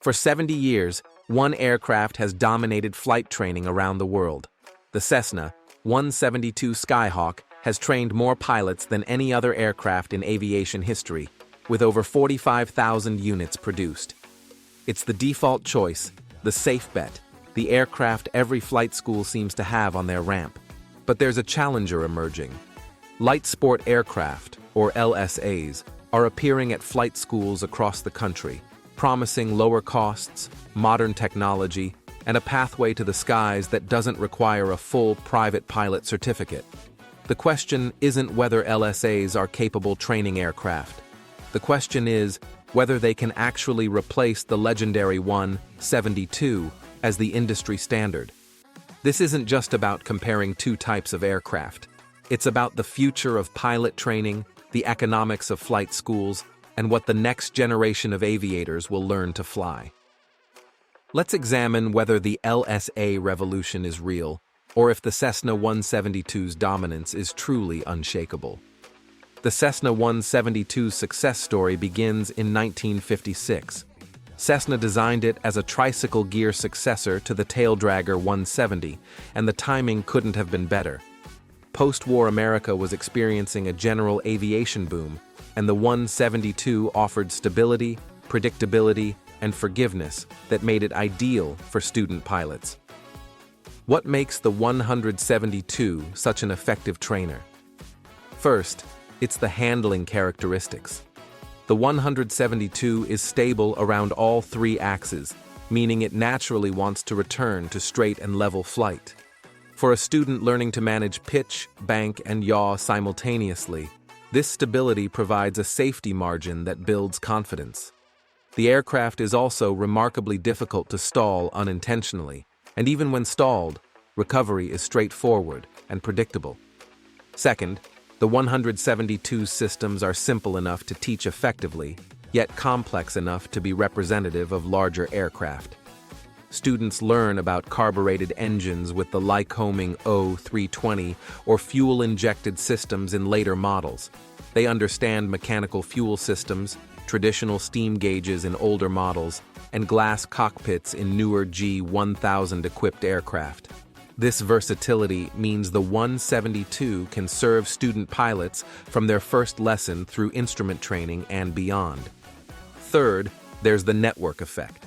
For 70 years, one aircraft has dominated flight training around the world. The Cessna 172 Skyhawk has trained more pilots than any other aircraft in aviation history, with over 45,000 units produced. It's the default choice, the safe bet, the aircraft every flight school seems to have on their ramp. But there's a challenger emerging. Light sport aircraft, or LSAs, are appearing at flight schools across the country, promising lower costs, modern technology, and a pathway to the skies that doesn't require a full private pilot certificate. The question isn't whether LSAs are capable training aircraft. The question is whether they can actually replace the legendary 172 as the industry standard. This isn't just about comparing two types of aircraft. It's about the future of pilot training, the economics of flight schools, and what the next generation of aviators will learn to fly. Let's examine whether the LSA revolution is real, or if the Cessna 172's dominance is truly unshakable. The Cessna 172's success story begins in 1956. Cessna designed it as a tricycle gear successor to the taildragger 170, and the timing couldn't have been better. Post-war America was experiencing a general aviation boom, and the 172 offered stability, predictability, and forgiveness that made it ideal for student pilots. What makes the 172 such an effective trainer? First, it's the handling characteristics. The 172 is stable around all three axes, meaning it naturally wants to return to straight and level flight. For a student learning to manage pitch, bank, and yaw simultaneously, this stability provides a safety margin that builds confidence. The aircraft is also remarkably difficult to stall unintentionally, and even when stalled, recovery is straightforward and predictable. Second, the 172 systems are simple enough to teach effectively, yet complex enough to be representative of larger aircraft. Students learn about carbureted engines with the Lycoming O320 or fuel-injected systems in later models. They understand mechanical fuel systems, traditional steam gauges in older models, and glass cockpits in newer G1000 equipped aircraft. This versatility means the 172 can serve student pilots from their first lesson through instrument training and beyond. Third, there's the network effect.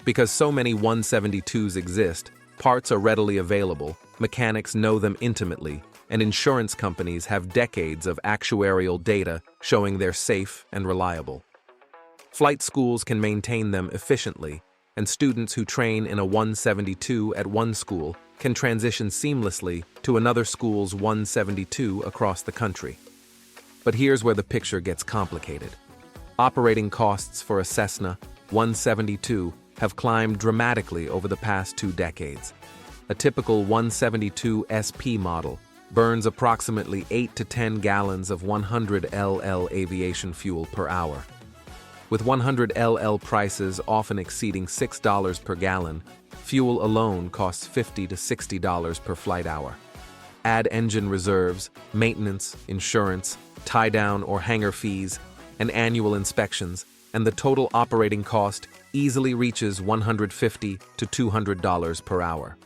Because so many 172s exist, parts are readily available, mechanics know them intimately, and insurance companies have decades of actuarial data showing they're safe and reliable. Flight schools can maintain them efficiently, and students who train in a 172 at one school can transition seamlessly to another school's 172 across the country. But here's where the picture gets complicated. Operating costs for a Cessna 172 have climbed dramatically over the past 2 decades. A typical 172 SP model burns approximately 8 to 10 gallons of 100 LL aviation fuel per hour. With 100 LL prices often exceeding $6 per gallon, fuel alone costs $50 to $60 per flight hour. Add engine reserves, maintenance, insurance, tie-down or hangar fees, and annual inspections, and the total operating cost easily reaches $150 to $200 per hour.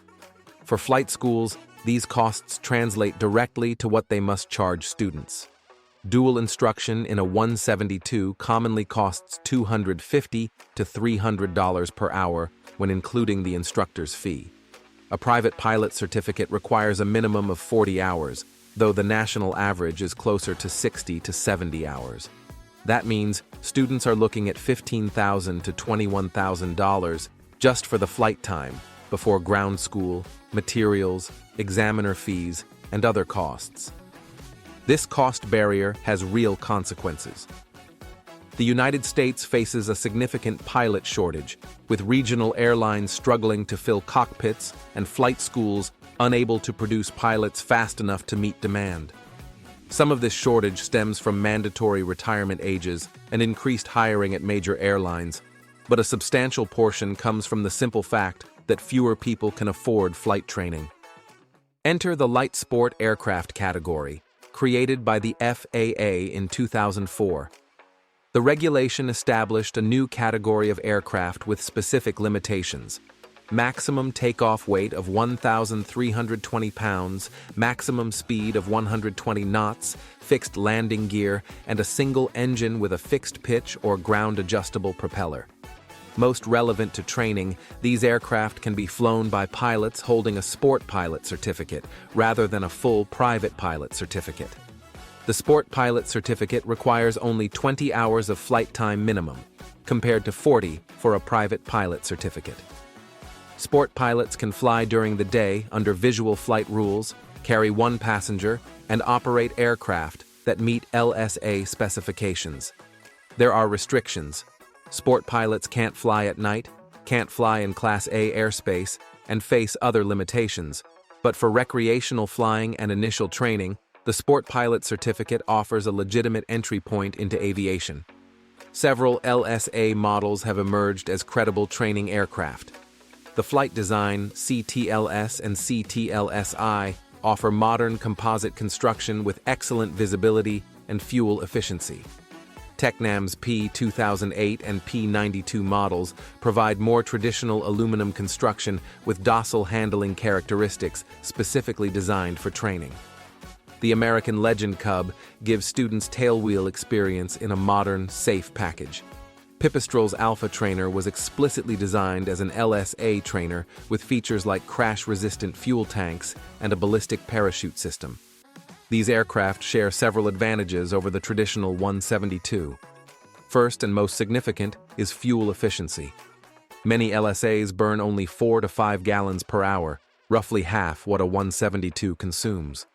For flight schools, these costs translate directly to what they must charge students. Dual instruction in a 172 commonly costs $250 to $300 per hour when including the instructor's fee. A private pilot certificate requires a minimum of 40 hours, though the national average is closer to 60 to 70 hours. That means students are looking at $15,000 to $21,000 just for the flight time, before ground school, materials, examiner fees, and other costs. This cost barrier has real consequences. The United States faces a significant pilot shortage, with regional airlines struggling to fill cockpits and flight schools unable to produce pilots fast enough to meet demand. Some of this shortage stems from mandatory retirement ages and increased hiring at major airlines, but a substantial portion comes from the simple fact that fewer people can afford flight training. Enter the light sport aircraft category, created by the FAA in 2004. The The regulation established a new category of aircraft with specific limitations. Maximum takeoff weight of 1,320 pounds, maximum speed of 120 knots, fixed landing gear, and a single engine with a fixed pitch or ground-adjustable propeller. Most relevant to training, these aircraft can be flown by pilots holding a sport pilot certificate rather than a full private pilot certificate. The sport pilot certificate requires only 20 hours of flight time minimum, compared to 40 for a private pilot certificate. Sport pilots can fly during the day under visual flight rules, carry one passenger, and operate aircraft that meet LSA specifications. There are restrictions. Sport pilots can't fly at night, can't fly in Class A airspace, and face other limitations. But for recreational flying and initial training, the Sport Pilot Certificate offers a legitimate entry point into aviation. Several LSA models have emerged as credible training aircraft. The flight design CTLS and CTLSI offer modern composite construction with excellent visibility and fuel efficiency. Tecnam's P2008 and P92 models provide more traditional aluminum construction with docile handling characteristics specifically designed for training. The American Legend Cub gives students tailwheel experience in a modern, safe package. Pipistrel's Alpha Trainer was explicitly designed as an LSA trainer with features like crash-resistant fuel tanks and a ballistic parachute system. These aircraft share several advantages over the traditional 172. First and most significant is fuel efficiency. Many LSAs burn only 4 to 5 gallons per hour, roughly half what a 172 consumes.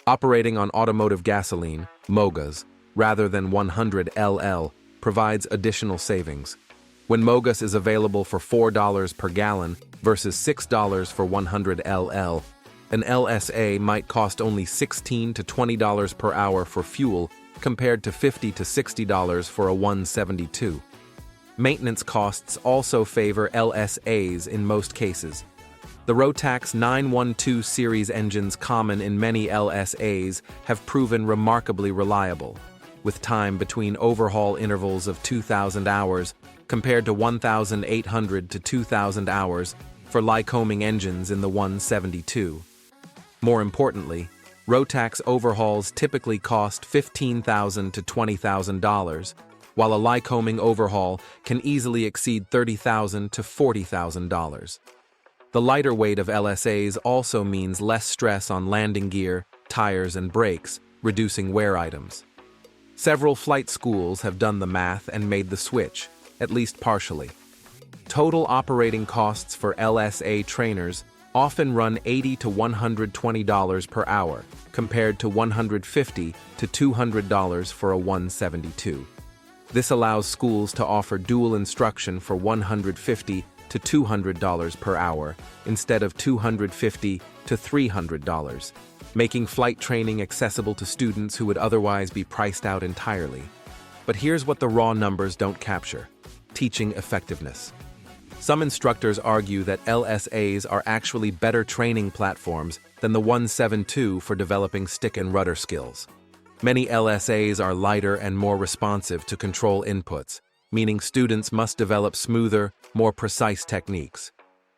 Operating on automotive gasoline, MOGAS, rather than 100 LL, provides additional savings. When MOGAS is available for $4 per gallon versus $6 for 100 LL, an LSA might cost only $16 to $20 per hour for fuel compared to $50 to $60 for a 172. Maintenance costs also favor LSAs in most cases. The Rotax 912 series engines common in many LSAs have proven remarkably reliable, with time between overhaul intervals of 2,000 hours compared to 1,800 to 2,000 hours for Lycoming engines in the 172. More importantly, Rotax overhauls typically cost $15,000 to $20,000, while a Lycoming overhaul can easily exceed $30,000 to $40,000. The lighter weight of LSAs also means less stress on landing gear, tires, and brakes, reducing wear items. Several flight schools have done the math and made the switch, at least partially. Total operating costs for LSA trainers often run $80 to $120 per hour, compared to $150 to $200 for a 172. This allows schools to offer dual instruction for $150 to $200 per hour instead of $250 to $300, making flight training accessible to students who would otherwise be priced out entirely. But here's what the raw numbers don't capture: teaching effectiveness. Some instructors argue that LSAs are actually better training platforms than the 172 for developing stick and rudder skills. Many LSAs are lighter and more responsive to control inputs, meaning students must develop smoother, more precise techniques.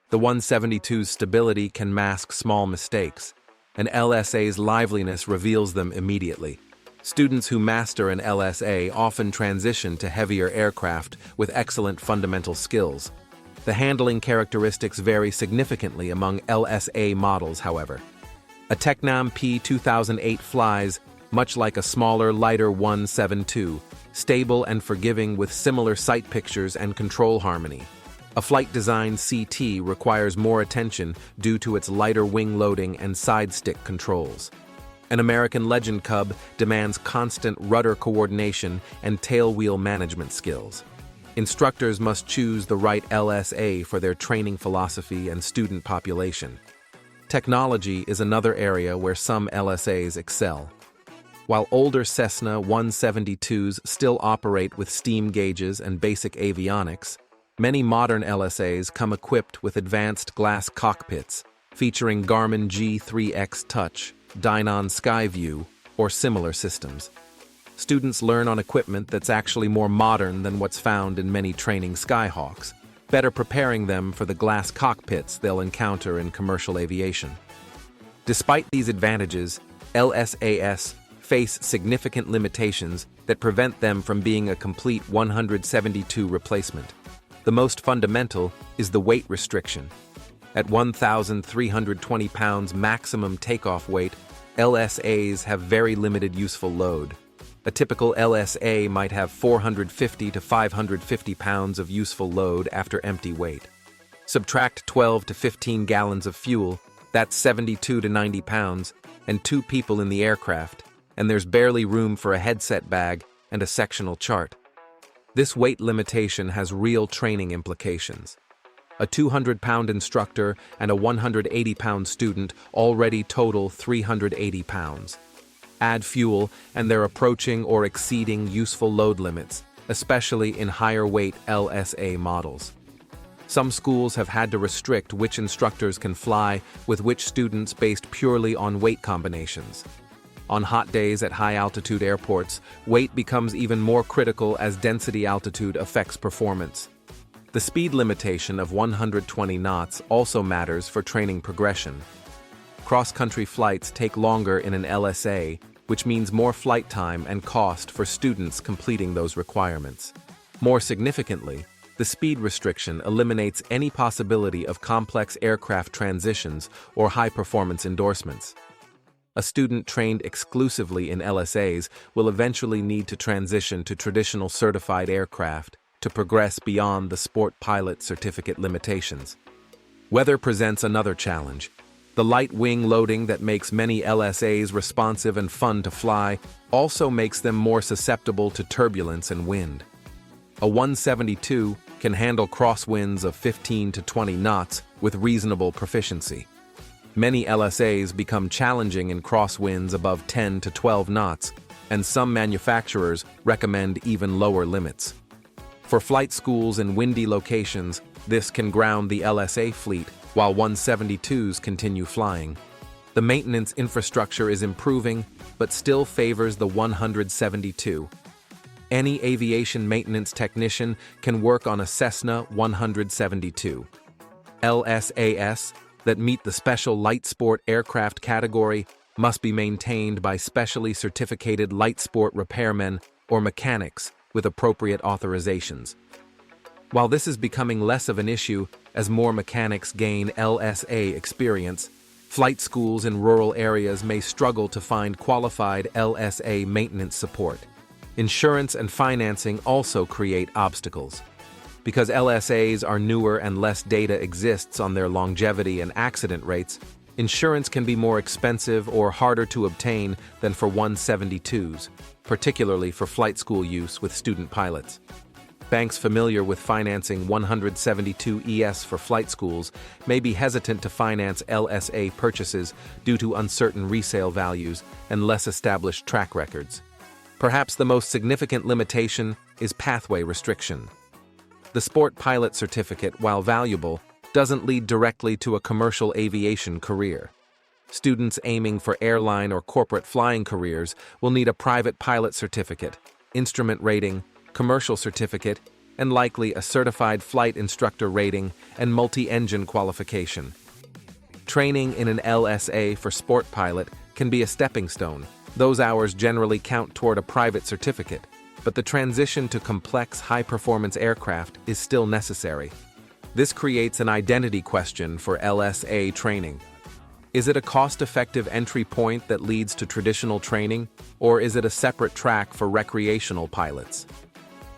The 172's stability can mask small mistakes, and LSA's liveliness reveals them immediately. Students who master an LSA often transition to heavier aircraft with excellent fundamental skills. The handling characteristics vary significantly among LSA models, however. A Tecnam P2008 flies much like a smaller, lighter 172, stable and forgiving with similar sight pictures and control harmony. A flight design CT requires more attention due to its lighter wing loading and side stick controls. An American Legend Cub demands constant rudder coordination and tailwheel management skills. Instructors must choose the right LSA for their training philosophy and student population. Technology is another area where some LSAs excel. While older Cessna 172s still operate with steam gauges and basic avionics, many modern LSAs come equipped with advanced glass cockpits, featuring Garmin G3X Touch, Dynon Skyview, or similar systems. students learn on equipment that's actually more modern than what's found in many training Skyhawks, better preparing them for the glass cockpits they'll encounter in commercial aviation. Despite these advantages, LSAs face significant limitations that prevent them from being a complete 172 replacement. The most fundamental is the weight restriction. At 1,320 pounds maximum takeoff weight, LSAs have very limited useful load. A typical LSA might have 450 to 550 pounds of useful load after empty weight. Subtract 12 to 15 gallons of fuel, that's 72 to 90 pounds, and 2 people in the aircraft, and there's barely room for a headset bag and a sectional chart. This weight limitation has real training implications. A 200-pound instructor and a 180-pound student already total 380 pounds. Add fuel, and they're approaching or exceeding useful load limits, especially in higher-weight LSA models. Some schools have had to restrict which instructors can fly with which students based purely on weight combinations. On hot days at high-altitude airports, weight becomes even more critical as density altitude affects performance. The speed limitation of 120 knots also matters for training progression. Cross-country flights take longer in an LSA, which means more flight time and cost for students completing those requirements. More significantly, the speed restriction eliminates any possibility of complex aircraft transitions or high-performance endorsements. A student trained exclusively in LSAs will eventually need to transition to traditional certified aircraft to progress beyond the sport pilot certificate limitations. Weather presents another challenge. The light wing loading that makes many LSAs responsive and fun to fly also makes them more susceptible to turbulence and wind. A 172 can handle crosswinds of 15 to 20 knots with reasonable proficiency. Many LSAs become challenging in crosswinds above 10 to 12 knots, and some manufacturers recommend even lower limits. For flight schools in windy locations, this can ground the LSA fleet while 172s continue flying. The maintenance infrastructure is improving, but still favors the 172. Any aviation maintenance technician can work on a Cessna 172. LSAs that meet the special light sport aircraft category must be maintained by specially certificated light sport repairmen or mechanics with appropriate authorizations. While this is becoming less of an issue as more mechanics gain LSA experience, flight schools in rural areas may struggle to find qualified LSA maintenance support. Insurance and financing also create obstacles. Because LSAs are newer and less data exists on their longevity and accident rates, insurance can be more expensive or harder to obtain than for 172s, particularly for flight school use with student pilots. Banks familiar with financing 172 ES for flight schools may be hesitant to finance LSA purchases due to uncertain resale values and less established track records. Perhaps the most significant limitation is pathway restriction. The sport pilot certificate, while valuable, doesn't lead directly to a commercial aviation career. Students aiming for airline or corporate flying careers will need a private pilot certificate, instrument rating, commercial certificate, and likely a certified flight instructor rating and multi-engine qualification. Training in an LSA for sport pilot can be a stepping stone. Those hours generally count toward a private certificate, but the transition to complex high-performance aircraft is still necessary. This creates an identity question for LSA training. Is it a cost-effective entry point that leads to traditional training, or is it a separate track for recreational pilots?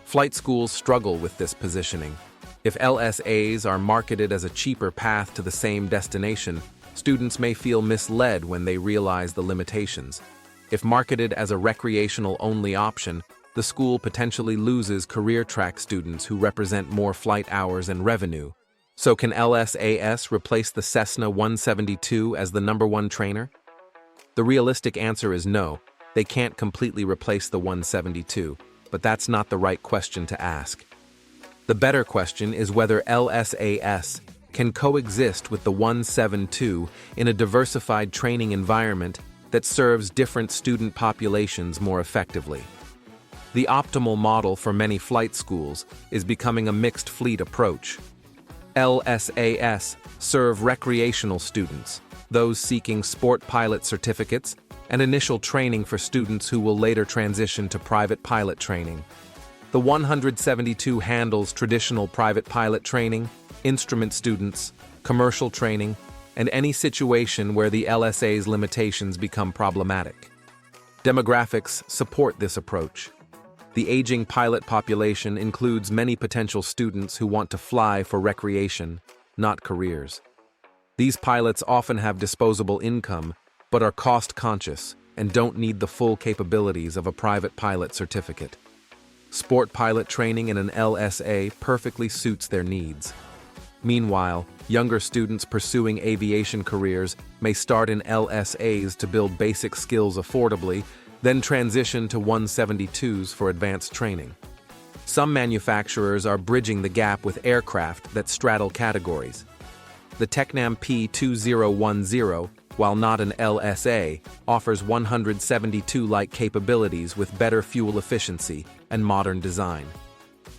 Flight schools struggle with this positioning. If LSAs are marketed as a cheaper path to the same destination, students may feel misled when they realize the limitations. If marketed as a recreational-only option, the school potentially loses career track students who represent more flight hours and revenue. So can LSAs replace the Cessna 172 as the #1 trainer? The realistic answer is no, they can't completely replace the 172, but that's not the right question to ask. The better question is whether LSAs can coexist with the 172 in a diversified training environment that serves different student populations more effectively. The optimal model for many flight schools is becoming a mixed fleet approach. LSAs serve recreational students, those seeking sport pilot certificates, and initial training for students who will later transition to private pilot training. The 172 handles traditional private pilot training, instrument students, commercial training, and any situation where the LSA's limitations become problematic. Demographics support this approach. The aging pilot population includes many potential students who want to fly for recreation, not careers. These pilots often have disposable income, but are cost-conscious and don't need the full capabilities of a private pilot certificate. Sport pilot training in an LSA perfectly suits their needs. Meanwhile, younger students pursuing aviation careers may start in LSAs to build basic skills affordably, then transition to 172s for advanced training. Some manufacturers are bridging the gap with aircraft that straddle categories. The Tecnam P2010, while not an LSA, offers 172-like capabilities with better fuel efficiency and modern design.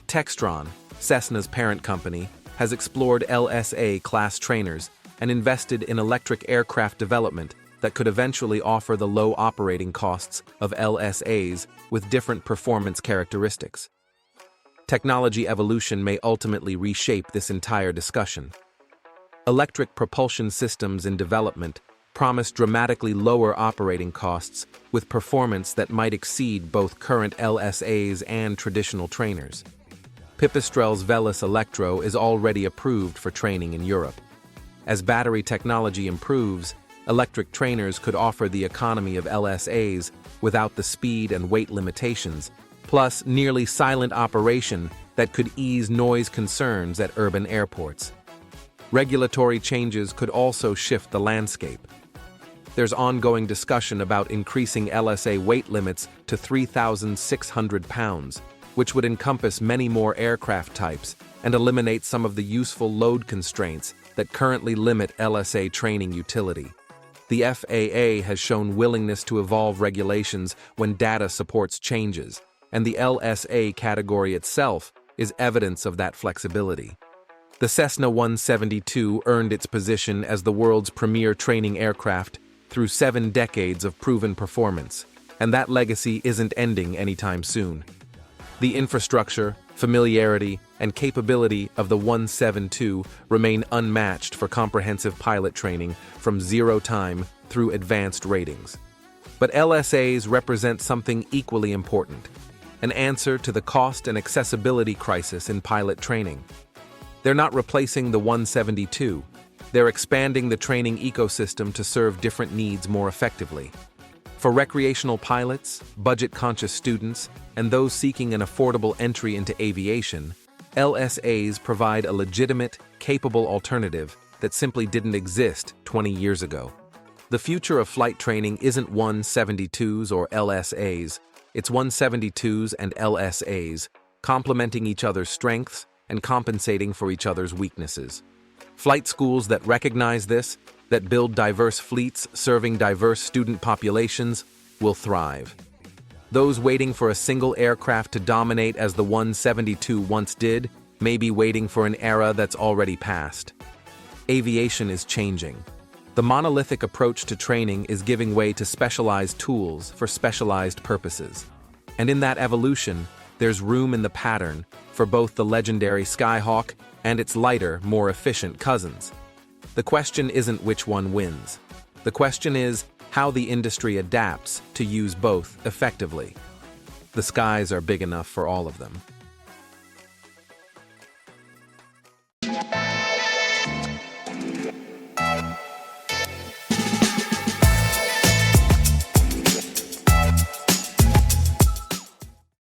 Textron, Cessna's parent company, has explored LSA-class trainers and invested in electric aircraft development that could eventually offer the low operating costs of LSAs with different performance characteristics. Technology evolution may ultimately reshape this entire discussion. Electric propulsion systems in development promise dramatically lower operating costs with performance that might exceed both current LSAs and traditional trainers. Pipistrel's Velis Electro is already approved for training in Europe. As battery technology improves, electric trainers could offer the economy of LSAs without the speed and weight limitations, plus nearly silent operation that could ease noise concerns at urban airports. Regulatory changes could also shift the landscape. There's ongoing discussion about increasing LSA weight limits to 3,600 pounds, which would encompass many more aircraft types and eliminate some of the useful load constraints that currently limit LSA training utility. The FAA has shown willingness to evolve regulations when data supports changes, and the LSA category itself is evidence of that flexibility. The Cessna 172 earned its position as the world's premier training aircraft through 7 decades of proven performance, and that legacy isn't ending anytime soon. The infrastructure, familiarity, and capability of the 172 remain unmatched for comprehensive pilot training from zero time through advanced ratings. But LSAs represent something equally important, an answer to the cost and accessibility crisis in pilot training. They're not replacing the 172, they're expanding the training ecosystem to serve different needs more effectively. For recreational pilots, budget-conscious students, and those seeking an affordable entry into aviation, LSAs provide a legitimate, capable alternative that simply didn't exist 20 years ago. The future of flight training isn't 172s or LSAs, it's 172s and LSAs, complementing each other's strengths and compensating for each other's weaknesses. Flight schools that recognize this, that build diverse fleets serving diverse student populations, will thrive. Those waiting for a single aircraft to dominate as the 172 once did may be waiting for an era that's already passed. Aviation is changing. The monolithic approach to training is giving way to specialized tools for specialized purposes. And in that evolution, there's room in the pattern for both the legendary Skyhawk and its lighter, more efficient cousins. The question isn't which one wins. The question is how the industry adapts to use both effectively. The skies are big enough for all of them.